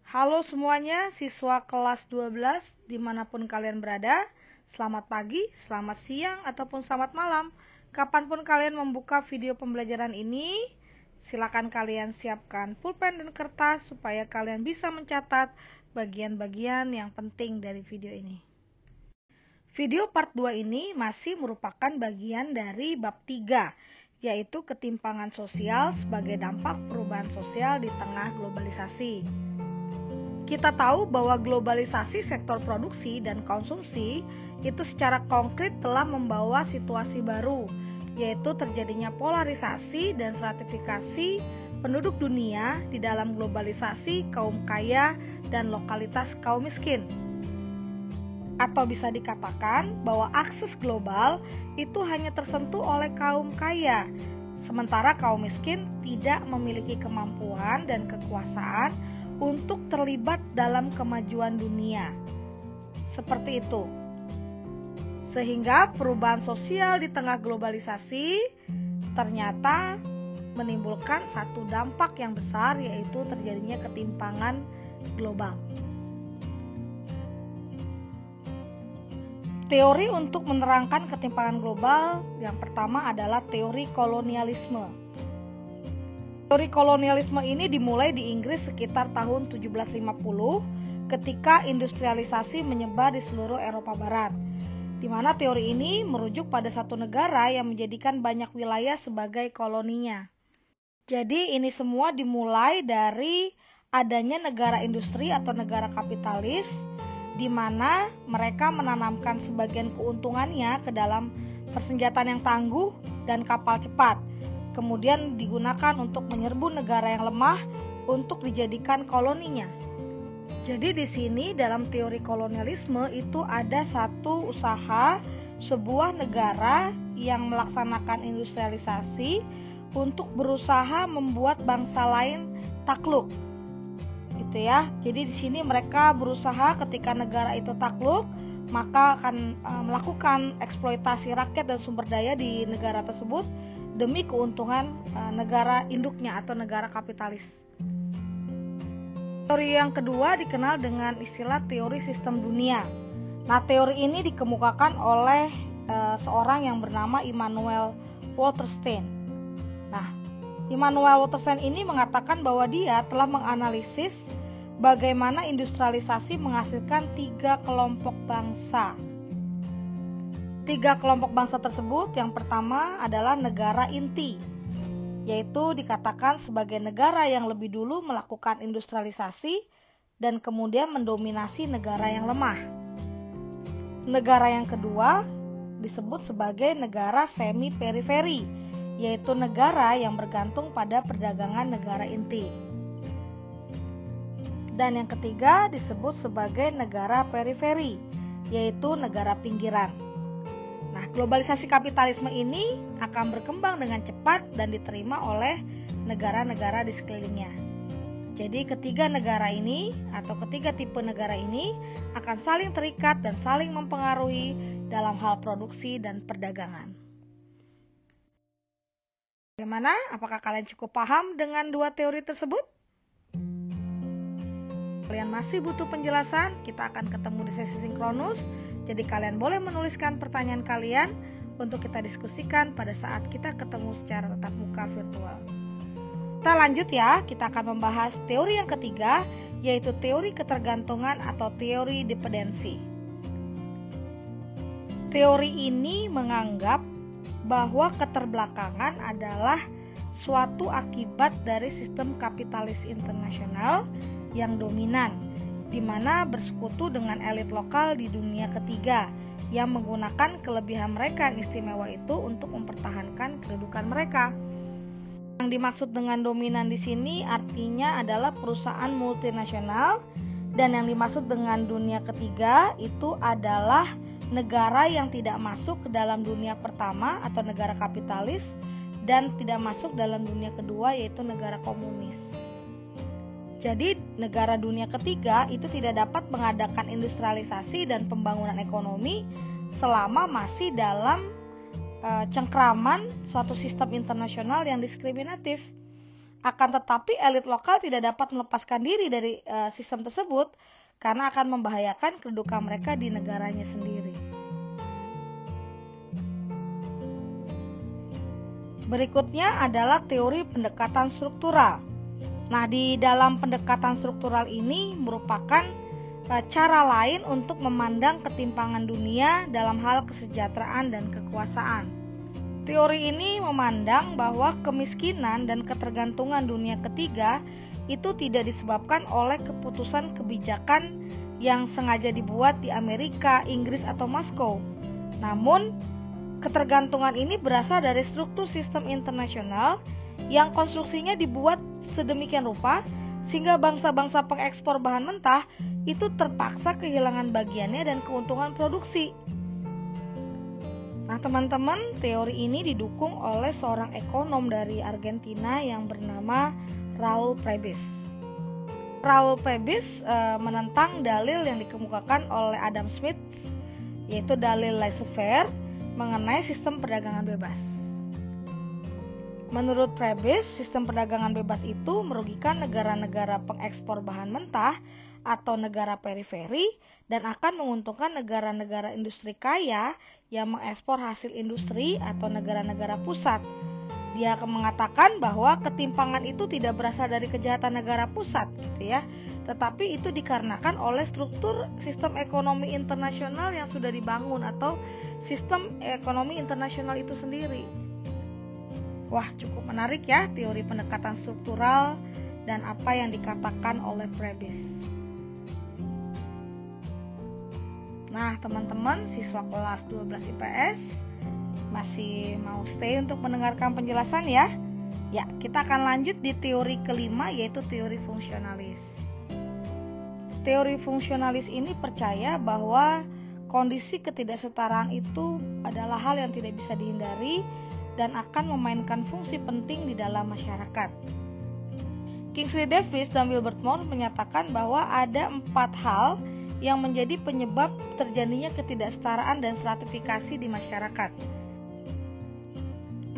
Halo semuanya, siswa kelas 12 dimanapun kalian berada. Selamat pagi, selamat siang, ataupun selamat malam. Kapanpun kalian membuka video pembelajaran ini, silakan kalian siapkan pulpen dan kertas supaya kalian bisa mencatat bagian-bagian yang penting dari video ini. Video part 2 ini masih merupakan bagian dari bab 3, yaitu ketimpangan sosial sebagai dampak perubahan sosial di tengah globalisasi. Kita tahu bahwa globalisasi sektor produksi dan konsumsi itu secara konkret telah membawa situasi baru, yaitu terjadinya polarisasi dan stratifikasi penduduk dunia di dalam globalisasi kaum kaya dan lokalitas kaum miskin. Atau bisa dikatakan bahwa akses global itu hanya tersentuh oleh kaum kaya, sementara kaum miskin tidak memiliki kemampuan dan kekuasaan untuk terlibat dalam kemajuan dunia. Seperti itu. Sehingga perubahan sosial di tengah globalisasi ternyata menimbulkan satu dampak yang besar, yaitu terjadinya ketimpangan global. Teori untuk menerangkan ketimpangan global yang pertama adalah teori kolonialisme. Teori kolonialisme ini dimulai di Inggris sekitar tahun 1750 ketika industrialisasi menyebar di seluruh Eropa Barat, di mana teori ini merujuk pada satu negara yang menjadikan banyak wilayah sebagai koloninya. Jadi ini semua dimulai dari adanya negara industri atau negara kapitalis, di mana mereka menanamkan sebagian keuntungannya ke dalam persenjataan yang tangguh dan kapal cepat. Kemudian digunakan untuk menyerbu negara yang lemah untuk dijadikan koloninya. Jadi di sini dalam teori kolonialisme itu ada satu usaha sebuah negara yang melaksanakan industrialisasi untuk berusaha membuat bangsa lain takluk. Gitu ya. Jadi di sini mereka berusaha ketika negara itu takluk, maka akan melakukan eksploitasi rakyat dan sumber daya di negara tersebut demi keuntungan negara induknya atau negara kapitalis. Teori yang kedua dikenal dengan istilah teori sistem dunia. Nah, teori ini dikemukakan oleh seorang yang bernama Immanuel Wallerstein. Nah, Immanuel Wallerstein ini mengatakan bahwa dia telah menganalisis bagaimana industrialisasi menghasilkan 3 kelompok bangsa. 3 kelompok bangsa tersebut, yang pertama adalah negara inti, yaitu dikatakan sebagai negara yang lebih dulu melakukan industrialisasi dan kemudian mendominasi negara yang lemah. Negara yang kedua disebut sebagai negara semi-periferi, yaitu negara yang bergantung pada perdagangan negara inti. Dan yang ketiga disebut sebagai negara periferi, yaitu negara pinggiran. Nah, globalisasi kapitalisme ini akan berkembang dengan cepat dan diterima oleh negara-negara di sekelilingnya. Jadi ketiga negara ini atau ketiga tipe negara ini akan saling terikat dan saling mempengaruhi dalam hal produksi dan perdagangan. Bagaimana? Apakah kalian cukup paham dengan dua teori tersebut? Kalian masih butuh penjelasan? Kita akan ketemu di sesi sinkronus. Jadi kalian boleh menuliskan pertanyaan kalian untuk kita diskusikan pada saat kita ketemu secara tatap muka virtual. Kita lanjut ya, kita akan membahas teori yang ketiga, yaitu teori ketergantungan atau teori dependensi. Teori ini menganggap bahwa keterbelakangan adalah suatu akibat dari sistem kapitalis internasional yang dominan, di mana bersekutu dengan elit lokal di dunia ketiga yang menggunakan kelebihan mereka yang istimewa itu untuk mempertahankan kedudukan mereka. Yang dimaksud dengan dominan di sini artinya adalah perusahaan multinasional, dan yang dimaksud dengan dunia ketiga itu adalah negara yang tidak masuk ke dalam dunia pertama atau negara kapitalis dan tidak masuk dalam dunia kedua, yaitu negara komunis. Jadi negara dunia ketiga itu tidak dapat mengadakan industrialisasi dan pembangunan ekonomi selama masih dalam cengkraman suatu sistem internasional yang diskriminatif. Akan tetapi elit lokal tidak dapat melepaskan diri dari sistem tersebut karena akan membahayakan kedudukan mereka di negaranya sendiri. Berikutnya adalah teori pendekatan struktural. Nah, di dalam pendekatan struktural ini merupakan cara lain untuk memandang ketimpangan dunia dalam hal kesejahteraan dan kekuasaan. Teori ini memandang bahwa kemiskinan dan ketergantungan dunia ketiga itu tidak disebabkan oleh keputusan kebijakan yang sengaja dibuat di Amerika, Inggris, atau Moskow. Namun, ketergantungan ini berasal dari struktur sistem internasional yang konstruksinya dibuat sedemikian rupa sehingga bangsa-bangsa pengekspor bahan mentah itu terpaksa kehilangan bagiannya dan keuntungan produksi. Nah, teman-teman, teori ini didukung oleh seorang ekonom dari Argentina yang bernama Raul Prebisch. Raul Prebisch menentang dalil yang dikemukakan oleh Adam Smith, yaitu dalil laissez-faire mengenai sistem perdagangan bebas. Menurut Prebisch, sistem perdagangan bebas itu merugikan negara-negara pengekspor bahan mentah atau negara periferi dan akan menguntungkan negara-negara industri kaya yang mengekspor hasil industri atau negara-negara pusat. Dia akan mengatakan bahwa ketimpangan itu tidak berasal dari kejahatan negara pusat, gitu ya, tetapi itu dikarenakan oleh struktur sistem ekonomi internasional yang sudah dibangun atau sistem ekonomi internasional itu sendiri. Wah, cukup menarik ya teori pendekatan struktural dan apa yang dikatakan oleh Prebisch. Nah, teman-teman siswa kelas 12 IPS masih mau stay untuk mendengarkan penjelasan ya? Ya, kita akan lanjut di teori kelima, yaitu teori fungsionalis. Teori fungsionalis ini percaya bahwa kondisi ketidaksetaraan itu adalah hal yang tidak bisa dihindari dan akan memainkan fungsi penting di dalam masyarakat. Kingsley Davis dan Wilbert Moore menyatakan bahwa ada 4 hal yang menjadi penyebab terjadinya ketidaksetaraan dan stratifikasi di masyarakat.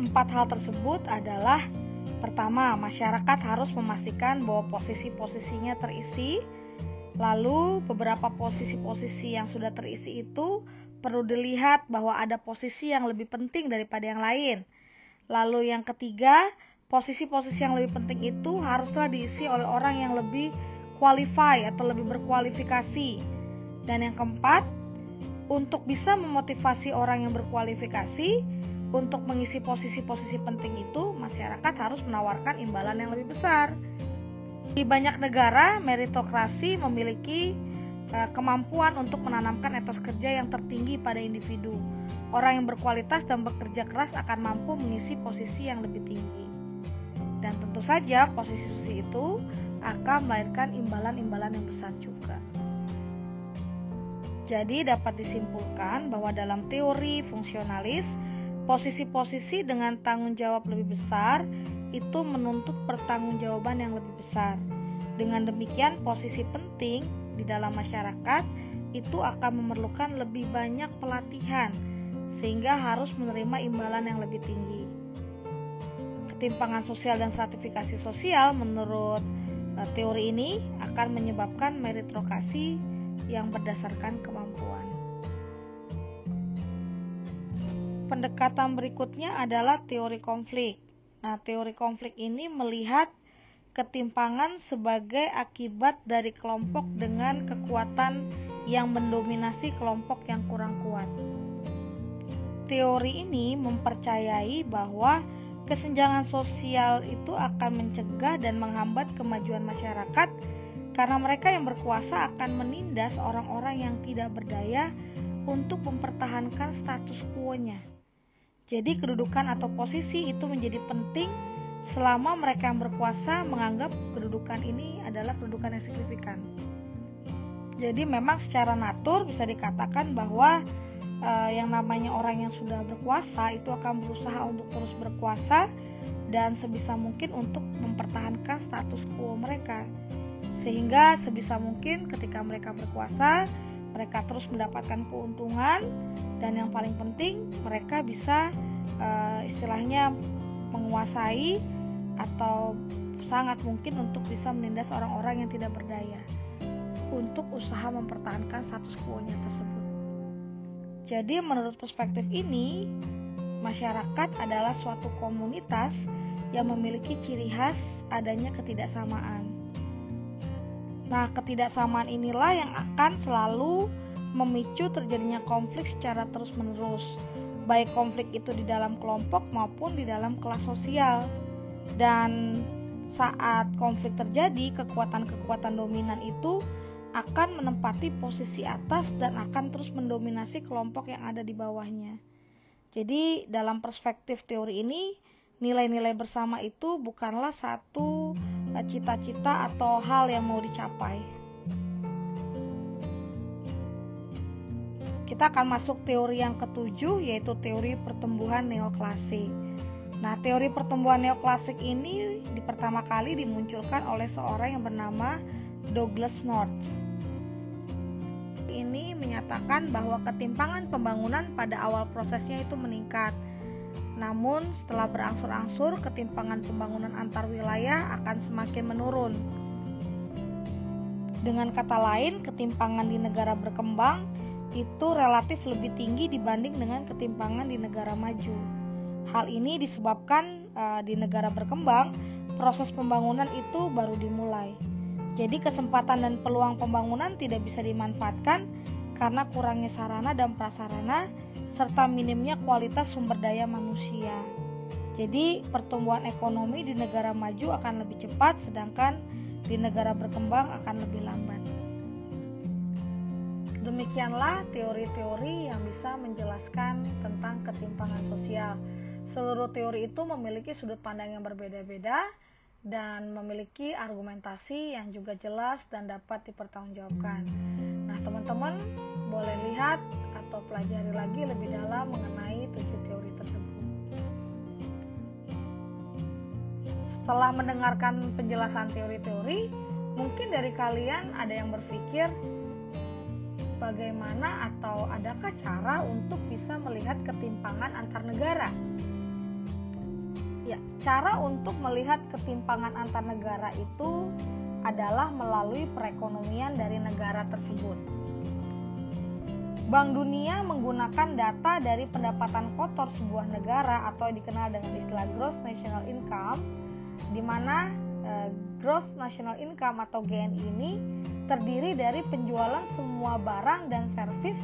4 hal tersebut adalah: pertama, masyarakat harus memastikan bahwa posisi-posisinya terisi. Lalu beberapa posisi-posisi yang sudah terisi itu perlu dilihat bahwa ada posisi yang lebih penting daripada yang lain. Lalu yang ketiga, posisi-posisi yang lebih penting itu haruslah diisi oleh orang yang lebih qualify atau lebih berkualifikasi. Dan yang keempat, untuk bisa memotivasi orang yang berkualifikasi untuk mengisi posisi-posisi penting itu, masyarakat harus menawarkan imbalan yang lebih besar. Di banyak negara, meritokrasi memiliki kemampuan untuk menanamkan etos kerja yang tertinggi pada individu. Orang yang berkualitas dan bekerja keras akan mampu mengisi posisi yang lebih tinggi. Dan tentu saja posisi itu akan melahirkan imbalan-imbalan yang besar juga. Jadi dapat disimpulkan bahwa dalam teori fungsionalis, posisi-posisi dengan tanggung jawab lebih besar itu menuntut pertanggungjawaban yang lebih besar. Dengan demikian, posisi penting di dalam masyarakat itu akan memerlukan lebih banyak pelatihan sehingga harus menerima imbalan yang lebih tinggi. Ketimpangan sosial dan stratifikasi sosial menurut teori ini akan menyebabkan meritokrasi yang berdasarkan kemampuan. Pendekatan berikutnya adalah teori konflik. Nah, teori konflik ini melihat ketimpangan sebagai akibat dari kelompok dengan kekuatan yang mendominasi kelompok yang kurang kuat. Teori ini mempercayai bahwa kesenjangan sosial itu akan mencegah dan menghambat kemajuan masyarakat karena mereka yang berkuasa akan menindas orang-orang yang tidak berdaya untuk mempertahankan status quo-nya. Jadi kedudukan atau posisi itu menjadi penting selama mereka yang berkuasa menganggap kedudukan ini adalah kedudukan yang signifikan. Jadi memang secara natur bisa dikatakan bahwa yang namanya orang yang sudah berkuasa itu akan berusaha untuk terus berkuasa dan sebisa mungkin untuk mempertahankan status quo mereka. Sehingga sebisa mungkin ketika mereka berkuasa, mereka terus mendapatkan keuntungan dan yang paling penting mereka bisa istilahnya menguasai atau sangat mungkin untuk bisa menindas orang-orang yang tidak berdaya untuk usaha mempertahankan status quo-nya tersebut. Jadi menurut perspektif ini, masyarakat adalah suatu komunitas yang memiliki ciri khas adanya ketidaksamaan. Nah, ketidaksamaan inilah yang akan selalu memicu terjadinya konflik secara terus-menerus, baik konflik itu di dalam kelompok maupun di dalam kelas sosial. Dan saat konflik terjadi, kekuatan-kekuatan dominan itu akan menempati posisi atas dan akan terus mendominasi kelompok yang ada di bawahnya. Jadi dalam perspektif teori ini, nilai-nilai bersama itu bukanlah satu cita-cita atau hal yang mau dicapai. Kita akan masuk teori yang ketujuh, yaitu teori pertumbuhan neoklasik. Nah, teori pertumbuhan neoklasik ini pertama kali dimunculkan oleh seorang yang bernama Douglas North. Ini menyatakan bahwa ketimpangan pembangunan pada awal prosesnya itu meningkat. Namun setelah berangsur-angsur, ketimpangan pembangunan antar wilayah akan semakin menurun. Dengan kata lain, ketimpangan di negara berkembang itu relatif lebih tinggi dibanding dengan ketimpangan di negara maju. Hal ini disebabkan di negara berkembang, proses pembangunan itu baru dimulai. Jadi kesempatan dan peluang pembangunan tidak bisa dimanfaatkan karena kurangnya sarana dan prasarana serta minimnya kualitas sumber daya manusia. Jadi pertumbuhan ekonomi di negara maju akan lebih cepat, sedangkan di negara berkembang akan lebih lambat. Demikianlah teori-teori yang bisa menjelaskan tentang ketimpangan sosial. Seluruh teori itu memiliki sudut pandang yang berbeda-beda dan memiliki argumentasi yang juga jelas dan dapat dipertanggungjawabkan. Nah, teman-teman boleh lihat atau pelajari lagi lebih dalam mengenai 7 teori tersebut. Setelah mendengarkan penjelasan teori-teori, mungkin dari kalian ada yang berpikir bagaimana atau adakah cara untuk bisa melihat ketimpangan antar negara? Ya, cara untuk melihat ketimpangan antar negara itu adalah melalui perekonomian dari negara tersebut. Bank Dunia menggunakan data dari pendapatan kotor sebuah negara atau dikenal dengan istilah Gross National Income, di mana Gross National Income atau GNI ini terdiri dari penjualan semua barang dan servis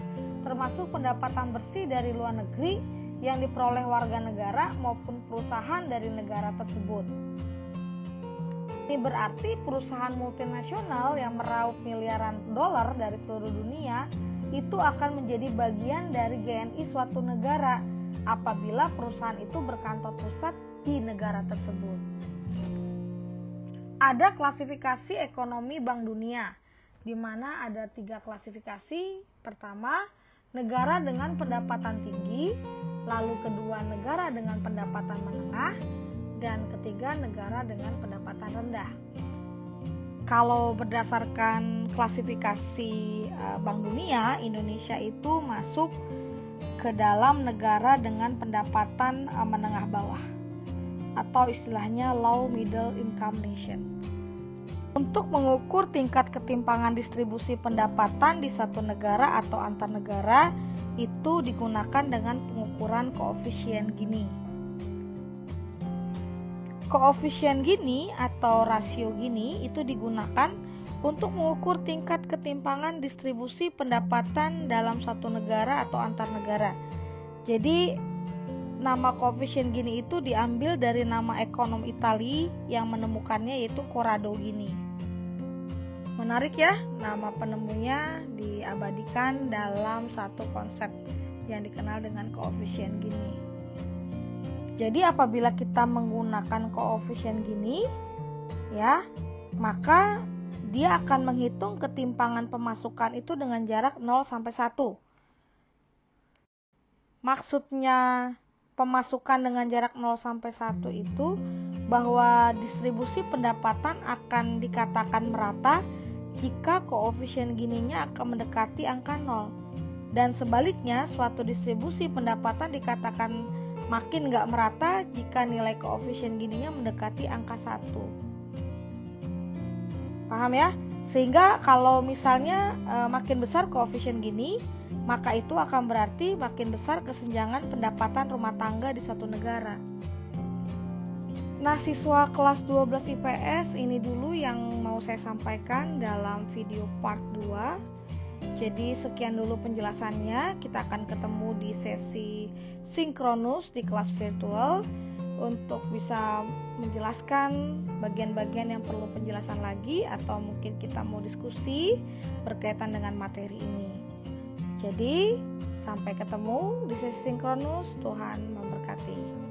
termasuk pendapatan bersih dari luar negeri yang diperoleh warga negara maupun perusahaan dari negara tersebut. Ini berarti perusahaan multinasional yang meraup miliaran dolar dari seluruh dunia itu akan menjadi bagian dari GNI suatu negara apabila perusahaan itu berkantor pusat di negara tersebut. Ada klasifikasi ekonomi Bank Dunia, di mana ada 3 klasifikasi. Pertama, negara dengan pendapatan tinggi, lalu kedua negara dengan pendapatan menengah, dan ketiga negara dengan pendapatan rendah. Kalau berdasarkan klasifikasi Bank Dunia, Indonesia itu masuk ke dalam negara dengan pendapatan menengah bawah atau istilahnya low middle income nation. Untuk mengukur tingkat ketimpangan distribusi pendapatan di satu negara atau antar negara itu digunakan dengan pengukuran koefisien Gini. Koefisien Gini atau rasio Gini itu digunakan untuk mengukur tingkat ketimpangan distribusi pendapatan dalam satu negara atau antar negara. Jadi nama koefisien Gini itu diambil dari nama ekonom Italia yang menemukannya, yaitu Corrado Gini. Menarik ya, nama penemunya diabadikan dalam satu konsep yang dikenal dengan koefisien Gini. Jadi apabila kita menggunakan koefisien Gini, ya, maka dia akan menghitung ketimpangan pemasukan itu dengan jarak 0 sampai 1. Maksudnya pemasukan dengan jarak 0 sampai 1 itu bahwa distribusi pendapatan akan dikatakan merata jika koefisien Gininya akan mendekati angka 0. Dan sebaliknya, suatu distribusi pendapatan dikatakan makin nggak merata jika nilai koefisien Gininya mendekati angka 1. Paham ya? Sehingga kalau misalnya makin besar koefisien gini, maka itu akan berarti makin besar kesenjangan pendapatan rumah tangga di suatu negara. Nah, siswa kelas 12 IPS, ini dulu yang mau saya sampaikan dalam video part 2. Jadi sekian dulu penjelasannya. Kita akan ketemu di sesi sinkronus di kelas virtual untuk bisa menjelaskan bagian-bagian yang perlu penjelasan lagi, atau mungkin kita mau diskusi berkaitan dengan materi ini. Jadi sampai ketemu di sesi sinkronus. Tuhan memberkati.